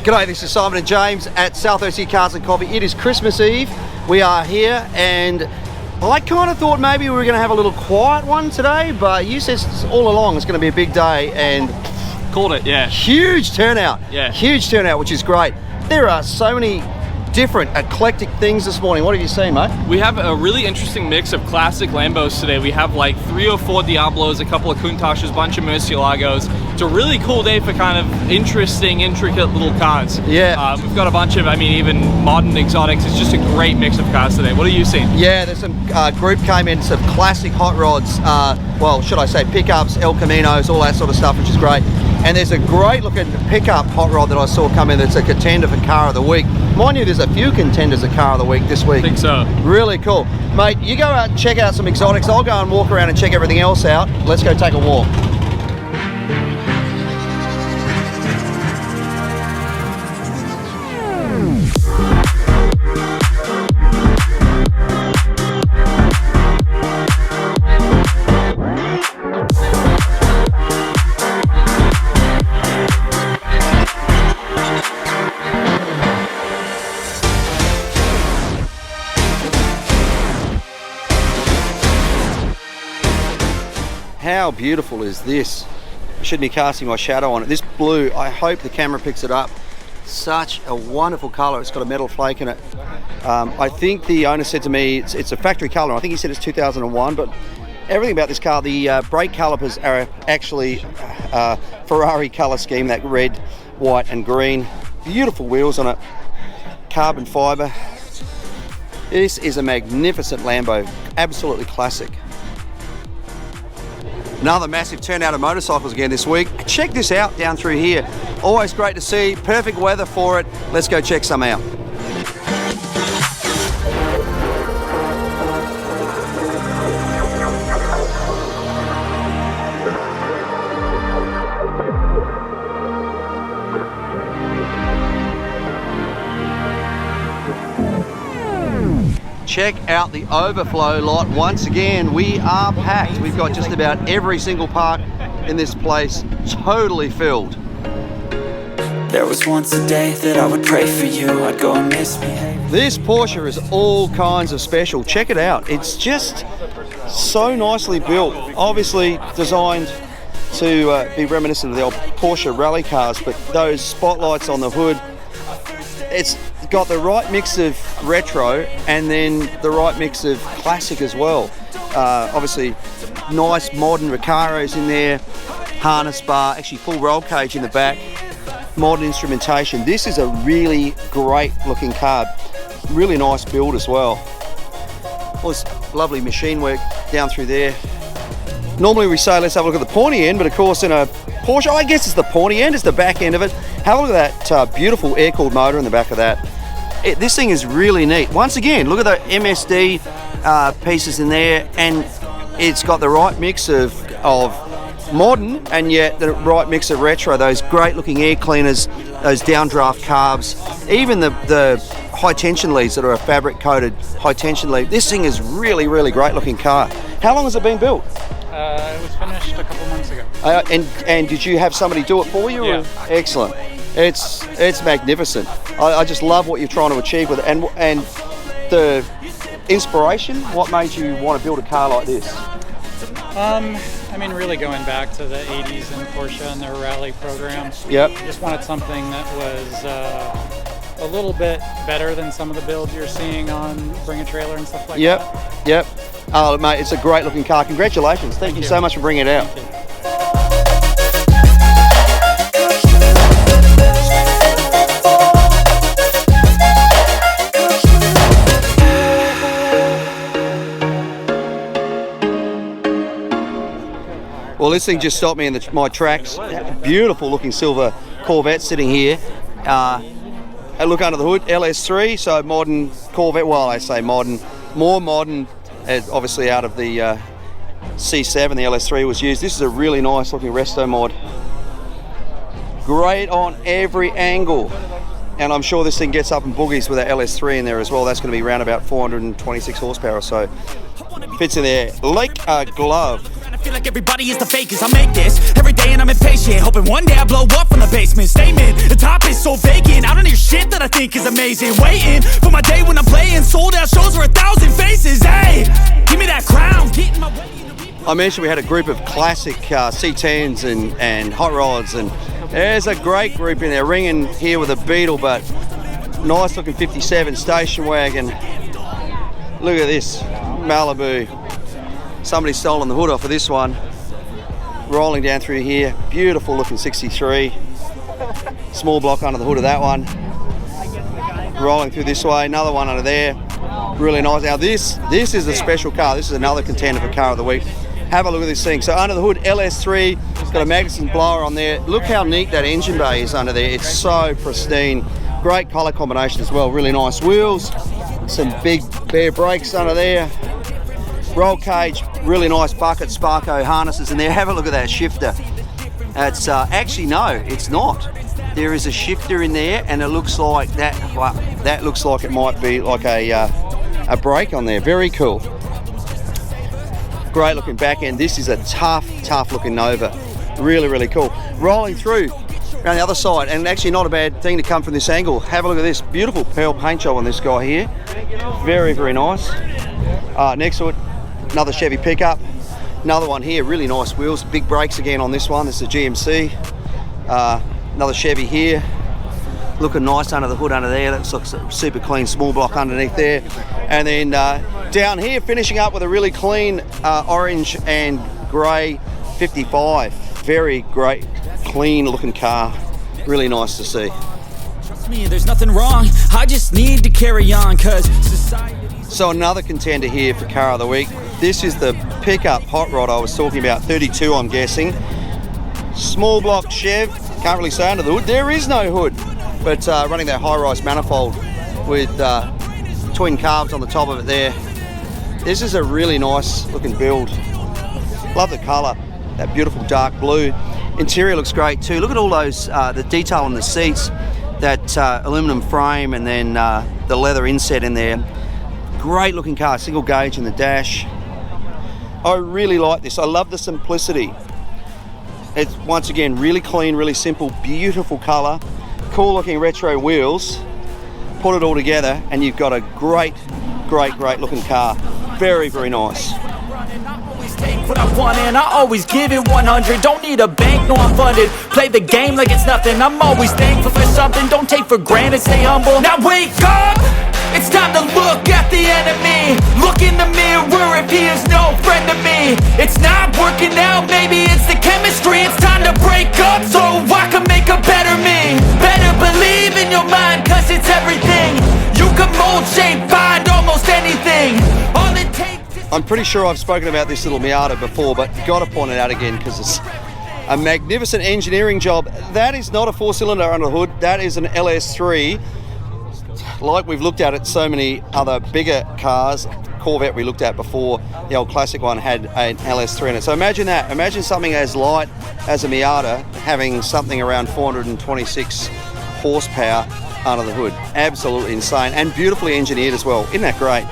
G'day, this is Simon and James at South Cars and Coffee. It is Christmas Eve. We are here, and I kind of thought maybe we were going to have a little quiet one today, but you said all along it's going to be a big day, and called it, yeah. Huge turnout. Yeah. Huge turnout, which is great. There are so many different eclectic things this morning. What have you seen, mate? We have a really interesting mix of classic Lambos today. We have like 3 or 4 Diablos, a couple of Countaches, a bunch of Murcielagos. It's a really cool day for kind of interesting, intricate little cars. Yeah. We've got a bunch of, even modern exotics. It's just a great mix of cars today. What are you seeing? Yeah, there's some group came in, some classic hot rods, well, should I say pickups, El Caminos, all that sort of stuff, which is great. And there's a great looking pickup hot rod that I saw come in that's a contender for Car of the Week. Mind you, there's a few contenders of Car of the Week this week. I think so. Really cool. Mate, you go out and check out some exotics. I'll go and walk around and check everything else out. Let's go take a walk. How beautiful is this? I shouldn't be casting my shadow on it. This blue, I hope the camera picks it up. Such a wonderful colour. It's got a metal flake in it. I think the owner said to me it's a factory colour. I think he said it's 2001, but everything about this car, the brake calipers are actually Ferrari colour scheme, that red, white and green. Beautiful wheels on it. Carbon fibre. This is a magnificent Lambo. Absolutely classic. Another massive turnout of motorcycles again this week. Check this out down through here. Always great to see. Perfect weather for it. Let's go check some out. Check out the overflow lot. Once again, we are packed. We've got just about every single park in this place totally filled. There was once a day that I would pray for you. I'd go and misbehave. This Porsche is all kinds of special. Check it out. It's just so nicely built. Obviously designed to be reminiscent of the old Porsche rally cars, but those spotlights on the hood, it's got the right mix of retro and then the right mix of classic as well. Obviously nice modern Recaros in there, harness bar, actually full roll cage in the back, modern instrumentation. This is a really great looking car, really nice build as well. All this lovely machine work down through there. Normally we say let's have a look at the pointy end, but of course in a Porsche, I guess it's the pointy end, it's the back end of it. Have a look at that beautiful air-cooled motor in the back of that. This thing is really neat. Once again, look at the MSD pieces in there, and it's got the right mix of modern and yet the right mix of retro. Those great looking air cleaners, those downdraft carbs, even the high tension leads that are a fabric coated high tension lead. This thing is really, really great looking car. How long has it been built? It was finished a couple months ago. And did you have somebody do it for you? Yeah. Or? Excellent. It's magnificent. I just love what you're trying to achieve with it, and the inspiration. What made you want to build a car like this? Really going back to the 80s and Porsche and their rally program. Yep. Just wanted something that was a little bit better than some of the builds you're seeing on Bring a Trailer and stuff like that. Yep. Oh, mate, it's a great looking car. Congratulations. Thank you so much for bringing it out. Thank you. Well, this thing just stopped me in my tracks. Beautiful looking silver Corvette sitting here. I look under the hood, LS3, so modern Corvette. Well, I say modern, more modern, obviously out of the C7, the LS3 was used. This is a really nice looking resto mod. Great on every angle. And I'm sure this thing gets up and boogies with that LS3 in there as well. That's going to be around about 426 horsepower or so. Fits in there. Like a glove. I feel like everybody is the fakest. I make this every day and I'm impatient, hoping one day I blow up from the basement. Statement, the top is so vacant. I don't hear shit that I think is amazing. Waiting for my day when I'm playing sold out shows for 1,000 faces. Hey, give me that crown. Get in my way. I mentioned we had a group of classic C10s and hot rods, and there's a great group in there. Ringing here with a Beetle, but nice looking 57 station wagon. Look at this Malibu. Somebody's stolen the hood off of this one. Rolling down through here, beautiful looking 63. Small block under the hood of that one. Rolling through this way, another one under there. Really nice. Now this is a special car. This is another contender for car of the week. Have a look at this thing. So under the hood, LS3, it's got a Magnuson blower on there. Look how neat that engine bay is under there. It's so pristine. Great colour combination as well. Really nice wheels. Some big bare brakes under there. Roll cage, really nice bucket Sparco harnesses in there. Have a look at that shifter. It's actually no, it's not. There is a shifter in there, and it looks like that. Well, that looks like it might be like a brake on there. Very cool. Great looking back end. This is a tough looking Nova. Really cool. Rolling through around the other side, and actually not a bad thing to come from this angle. Have a look at this beautiful pearl paint job on this guy here. Very nice. Next to it, another Chevy pickup. Another one here, really nice wheels. Big brakes again on this one. This is a GMC. Another Chevy here. Looking nice under the hood under there. That looks super clean, small block underneath there. And then down here, finishing up with a really clean orange and grey 55. Very great, clean looking car. Really nice to see. Trust me, there's nothing wrong. I just need to carry on, cause society. So another contender here for car of the week. This is the pickup hot rod I was talking about, 32 I'm guessing. Small block Chev, can't really say under the hood. There is no hood, but running that high-rise manifold with twin carbs on the top of it there. This is a really nice looking build. Love the colour, that beautiful dark blue. Interior looks great too. Look at all those, the detail on the seats, that aluminum frame, and then the leather inset in there. Great looking car, single gauge in the dash. I really like this. I love the simplicity. It's once again really clean, really simple, beautiful colour, cool looking retro wheels. Put it all together and you've got a great looking car. Very nice. Take what I want and I always give it 100. Don't need a bank, no I'm funded. Play the game like it's nothing. I'm always thankful for something. Don't take for granted, stay humble. Now wake up! It's time to look at the enemy. Look in the mirror if he is no friend to me. It's not working out, maybe it's the chemistry. It's time to break up so I can make a better me. Better believe in your mind, cause it's everything. You can mold, shape, find almost anything. All it takes. I'm pretty sure I've spoken about this little Miata before, but got to point it out again because it's a magnificent engineering job. That is not a 4-cylinder under the hood. That is an LS3. Like we've looked at so many other bigger cars. Corvette we looked at before, the old classic one had an LS3 in it. So imagine that. Imagine something as light as a Miata having something around 426 horsepower under the hood. Absolutely insane and beautifully engineered as well. Isn't that great?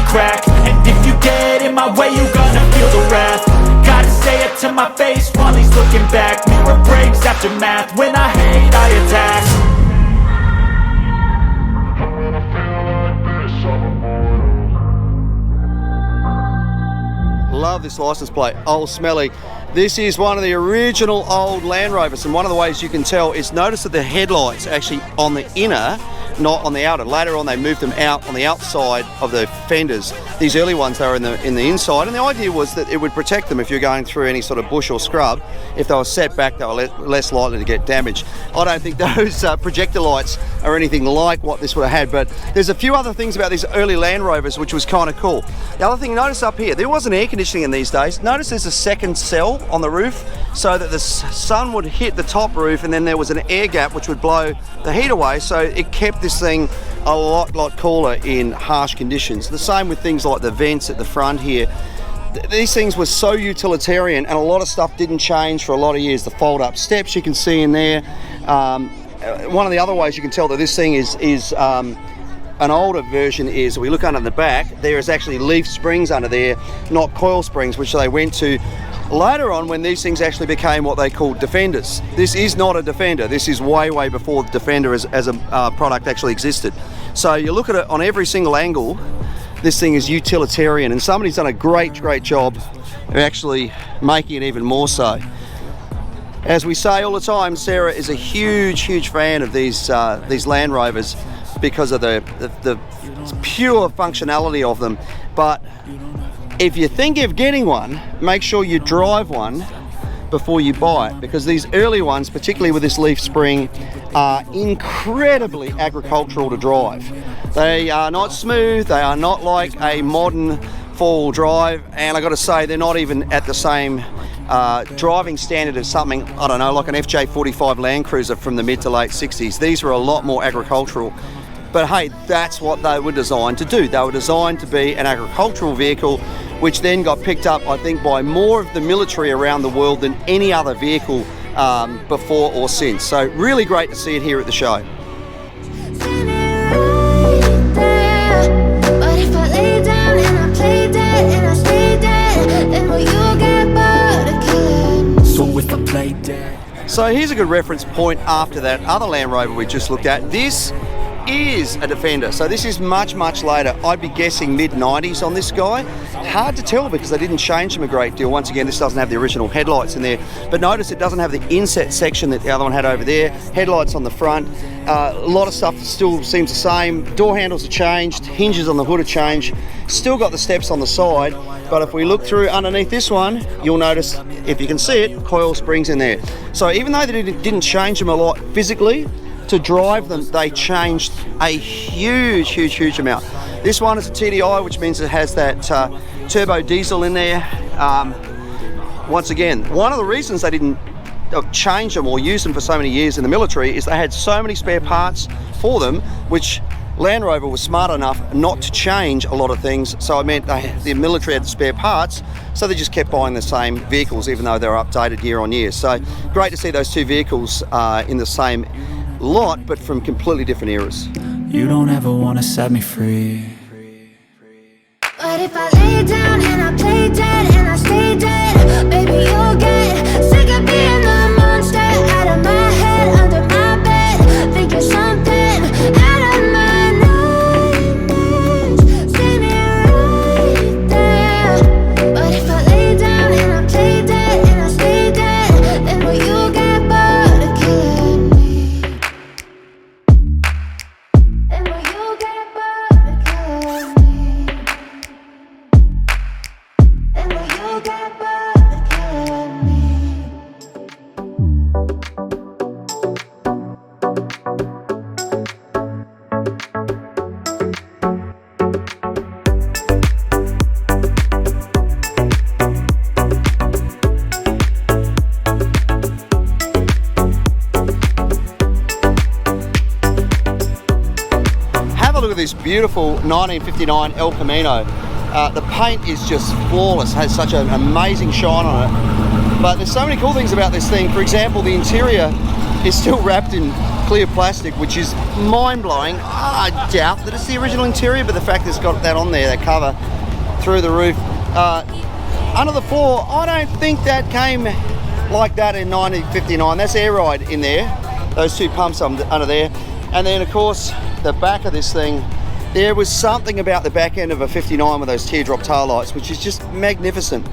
Crack. And if you get in my way, you gonna feel the wrath. Gotta say it to my face while he's looking back. Mirror breaks after math. When I hate, I attack. Love this license plate, Old Smelly. This is one of the original old Land Rovers, and one of the ways you can tell is notice that the headlights actually on the inner not on the outer. Later on, they moved them out on the outside of the fenders. These early ones, they were in the inside, and the idea was that it would protect them if you're going through any sort of bush or scrub. If they were set back, they were less likely to get damaged. I don't think those projector lights are anything like what this would have had, but there's a few other things about these early Land Rovers which was kind of cool. The other thing, notice up here, there wasn't air conditioning in these days. Notice there's a second cell on the roof so that the sun would hit the top roof, and then there was an air gap which would blow the heat away, so it kept this thing a lot cooler in harsh conditions. The same with things like the vents at the front here. These things were so utilitarian, and a lot of stuff didn't change for a lot of years. The fold-up steps you can see in there. One of the other ways you can tell that this thing is an older version is, we look under the back, there is actually leaf springs under there, not coil springs, which they went to later on when these things actually became what they called Defenders. This is not a Defender. This is way before the Defender as a product actually existed. So you look at it on every single angle, this thing is utilitarian, and somebody's done a great job of actually making it even more so. As we say all the time, Sarah is a huge fan of these Land Rovers because of the pure functionality of them. But if you think of getting one, make sure you drive one before you buy it, because these early ones, particularly with this leaf spring, are incredibly agricultural to drive. They are not smooth, they are not like a modern four-wheel drive, and I got to say, they're not even at the same driving standard as something, I don't know, like an FJ45 Land Cruiser from the mid to late 60s. These were a lot more agricultural. But hey, that's what they were designed to do. They were designed to be an agricultural vehicle, which then got picked up, I think, by more of the military around the world than any other vehicle before or since. So really great to see it here at the show. So here's a good reference point after that other Land Rover we just looked at. This is a Defender, so this is much later. I'd be guessing mid-90s on this guy. Hard to tell because they didn't change them a great deal. Once again, this doesn't have the original headlights in there, but notice it doesn't have the inset section that the other one had over there. Headlights on the front. A lot of stuff still seems the same. Door handles are changed, hinges on the hood are changed, still got the steps on the side, but if we look through underneath this one, you'll notice, if you can see it, coil springs in there. So even though they didn't change them a lot physically, to drive them, they changed a huge amount. This one is a TDI, which means it has that turbo diesel in there. Once again, one of the reasons they didn't change them or use them for so many years in the military is they had so many spare parts for them, which Land Rover was smart enough not to change a lot of things, so it meant the military had the spare parts, so they just kept buying the same vehicles even though they were updated year on year. So great to see those two vehicles in the same lot, but from completely different eras. You don't ever want to set me free. But if I lay down and I play dead and I stay dead, baby, you'll get sick of being the monster out of my head, under my bed, thinking something out of my nightmares. See me right there. But if I lay down and I play dead and I stay dead, then will you get bored of killing me? Then will you get bored of killing me? And will you get bored of killing me? Have a look at this beautiful 1959 El Camino. The paint is just flawless, has such an amazing shine on it. But there's so many cool things about this thing. For example, the interior is still wrapped in clear plastic, which is mind-blowing. I doubt that it's the original interior, but the fact that it's got that on there, that cover through the roof. Under the floor, I don't think that came like that in 1959. That's air ride in there, those two pumps under there. And then of course, the back of this thing, there was something about the back end of a 59 with those teardrop tail lights, which is just magnificent.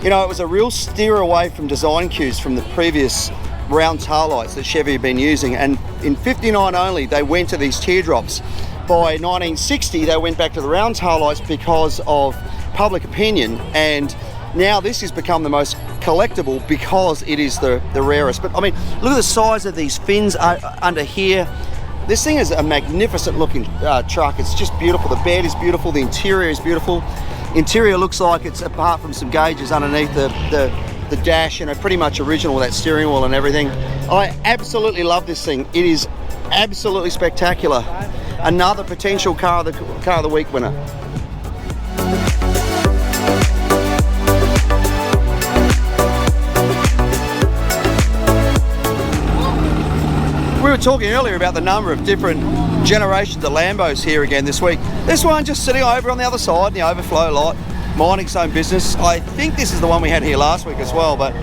You know, it was a real steer away from design cues from the previous round tail lights that Chevy have been using, and in 59 only they went to these teardrops. By 1960 they went back to the round tail lights because of public opinion, and now this has become the most collectible because it is the rarest. But I mean, look at the size of these fins under here. This thing is a magnificent looking truck. It's just beautiful. The bed is beautiful, the interior is beautiful. Interior looks like it's, apart from some gauges underneath the dash, you know, pretty much original with that steering wheel and everything. I absolutely love this thing. It is absolutely spectacular. Another potential car of the week winner. We were talking earlier about the number of different generations of Lambos here again this week. This one just sitting over on the other side in the overflow lot, minding its own business. I think this is the one we had here last week as well, but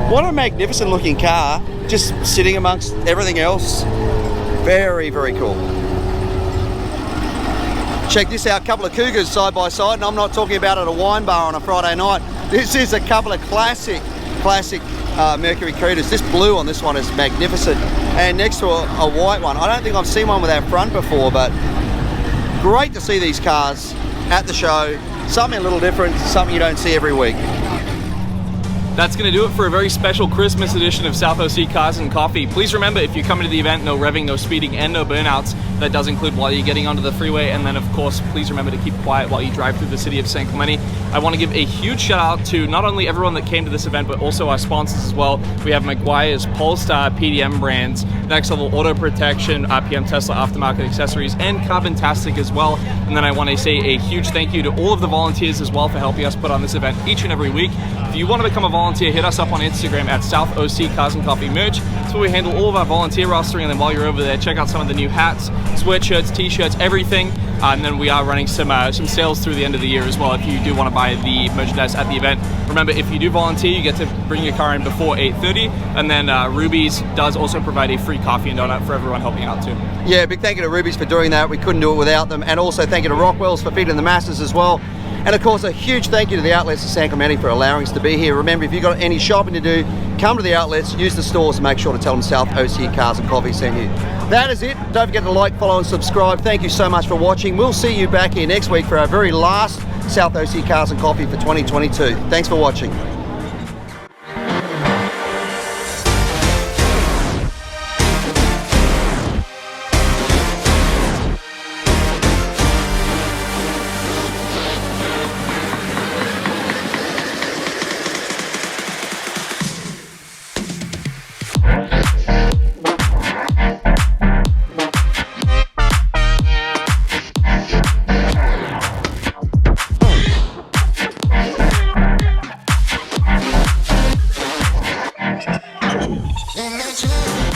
what a magnificent looking car, just sitting amongst everything else. Very, very cool. Check this out, a couple of Cougars side by side, and I'm not talking about at a wine bar on a Friday night. This is a couple of classic Mercury Credas. This blue on this one is magnificent, and next to a white one. I don't think I've seen one with that front before, but great to see these cars at the show. Something a little different, something you don't see every week. That's going to do it for a very special Christmas edition of South OC Cars and Coffee. Please remember, if you come into the event, no revving, no speeding, and no burnouts. That does include while you're getting onto the freeway. And then, of course, please remember to keep quiet while you drive through the city of San Clemente. I want to give a huge shout out to not only everyone that came to this event, but also our sponsors as well. We have Meguiar's, Polestar, PDM brands, Next Level Auto Protection, RPM Tesla Aftermarket Accessories, and Carbontastic as well. And then I want to say a huge thank you to all of the volunteers as well for helping us put on this event each and every week. If you want to become a volunteer, hit us up on Instagram at South OC Cars and Coffee Merch. That's where we handle all of our volunteer rostering, and then while you're over there, check out some of the new hats, sweatshirts, t-shirts, everything. And then we are running some sales through the end of the year as well if you do want to buy the merchandise at the event. Remember, if you do volunteer, you get to bring your car in before 8:30, and then Ruby's does also provide a free coffee and donut for everyone helping out too. Yeah, big thank you to Ruby's for doing that. We couldn't do it without them. And also thank you to Rockwell's for feeding the masses as well. And of course, a huge thank you to the outlets of San Clemente for allowing us to be here. Remember, if you've got any shopping to do, come to the outlets, use the stores, and make sure to tell them South OC Cars and Coffee sent you. That is it. Don't forget to like, follow, and subscribe. Thank you so much for watching. We'll see you back here next week for our very last South OC Cars and Coffee for 2022. Thanks for watching. Let's go.